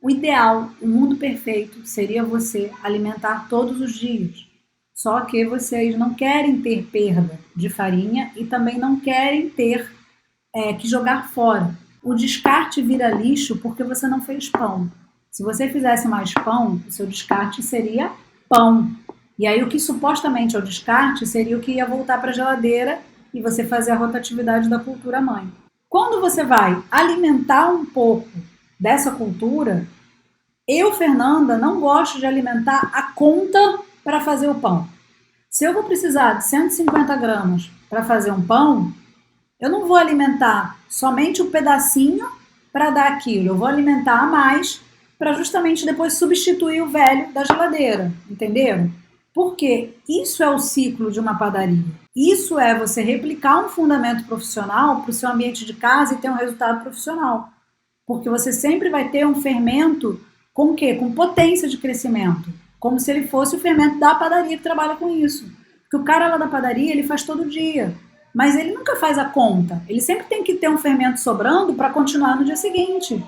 O ideal, o mundo perfeito, seria você alimentar todos os dias. Só que vocês não querem ter perda de farinha e também não querem ter que jogar fora. O descarte vira lixo porque você não fez pão. Se você fizesse mais pão, o seu descarte seria pão. E aí o que supostamente é o descarte seria o que ia voltar para a geladeira e você fazer a rotatividade da cultura mãe. Quando você vai alimentar um pouco dessa cultura, eu, Fernanda, não gosto de alimentar a conta para fazer o pão. Se eu vou precisar de 150 gramas para fazer um pão, eu não vou alimentar somente um pedacinho para dar aquilo. Eu vou alimentar a mais para justamente depois substituir o velho da geladeira. Entenderam? Porque isso é o ciclo de uma padaria. Isso é você replicar um fundamento profissional para o seu ambiente de casa e ter um resultado profissional. Porque você sempre vai ter um fermento com o quê? Com potência de crescimento. Como se ele fosse o fermento da padaria que trabalha com isso. Porque o cara lá da padaria, ele faz todo dia. Mas ele nunca faz a conta. Ele sempre tem que ter um fermento sobrando para continuar no dia seguinte.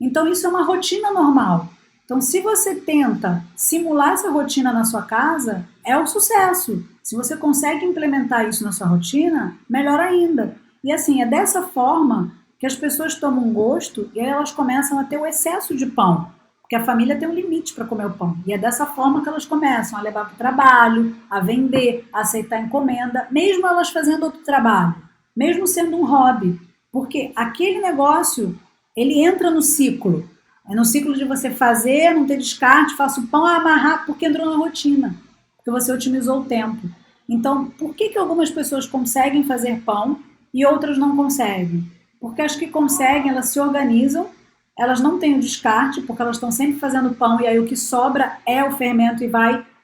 Então isso é uma rotina normal. Então se você tenta simular essa rotina na sua casa, é um sucesso. Se você consegue implementar isso na sua rotina, melhor ainda. E assim, é dessa forma que as pessoas tomam gosto e aí elas começam a ter o excesso de pão. Porque a família tem um limite para comer o pão. E é dessa forma que elas começam a levar para o trabalho, a vender, a aceitar encomenda, mesmo elas fazendo outro trabalho, mesmo sendo um hobby. Porque aquele negócio, ele entra no ciclo. É no ciclo de você fazer, não ter descarte, faço o pão, amarrar, porque entrou na rotina. Porque você otimizou o tempo. Então, por que algumas pessoas conseguem fazer pão e outras não conseguem? Porque as que conseguem, elas se organizam, elas não têm o descarte, porque elas estão sempre fazendo pão, e aí o que sobra é o fermento e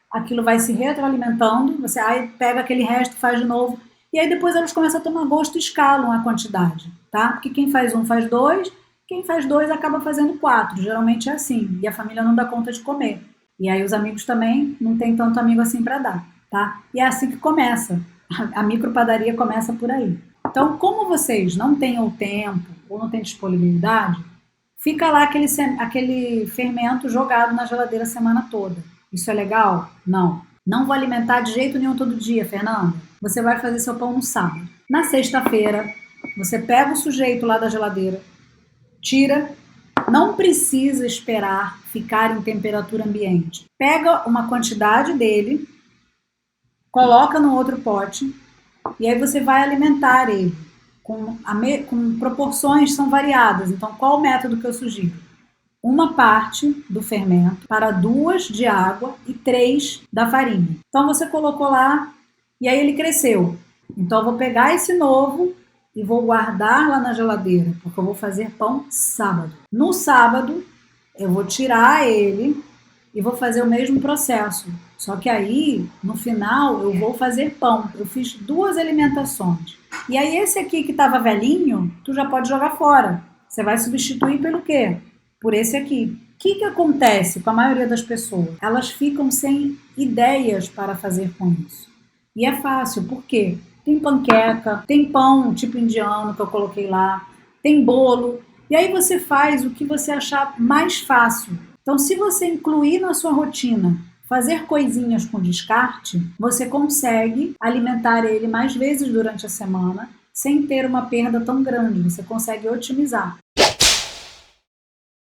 aquilo vai se retroalimentando, você aí pega aquele resto, faz de novo, e aí depois elas começam a tomar gosto e escalam a quantidade, tá? Porque quem faz um faz dois, quem faz dois acaba fazendo quatro, geralmente é assim, e a família não dá conta de comer. E aí os amigos também não tem tanto amigo assim para dar, tá? E é assim que começa, a micropadaria começa por aí. Então, como vocês não têm o tempo ou não têm disponibilidade, fica lá aquele fermento jogado na geladeira a semana toda. Isso é legal? Não. Não vou alimentar de jeito nenhum todo dia, Fernanda. Você vai fazer seu pão no sábado. Na sexta-feira, você pega o sujeito lá da geladeira, tira, não precisa esperar ficar em temperatura ambiente. Pega uma quantidade dele, coloca no outro pote e aí você vai alimentar ele. Com proporções são variadas. Então, qual o método que eu sugiro? Uma parte do fermento para 2 de água e 3 da farinha. Então, você colocou lá e aí ele cresceu. Então, eu vou pegar esse novo e vou guardar lá na geladeira, porque eu vou fazer pão sábado. No sábado, eu vou tirar ele e vou fazer o mesmo processo. Só que aí, no final, eu vou fazer pão. Eu fiz 2 alimentações. E aí esse aqui que estava velhinho, tu já pode jogar fora. Você vai substituir pelo quê? Por esse aqui. O que acontece com a maioria das pessoas? Elas ficam sem ideias para fazer com isso. E é fácil, por quê? Tem panqueca, tem pão tipo indiano que eu coloquei lá, tem bolo. E aí você faz o que você achar mais fácil. Então, se você incluir na sua rotina fazer coisinhas com descarte, você consegue alimentar ele mais vezes durante a semana sem ter uma perda tão grande. Você consegue otimizar.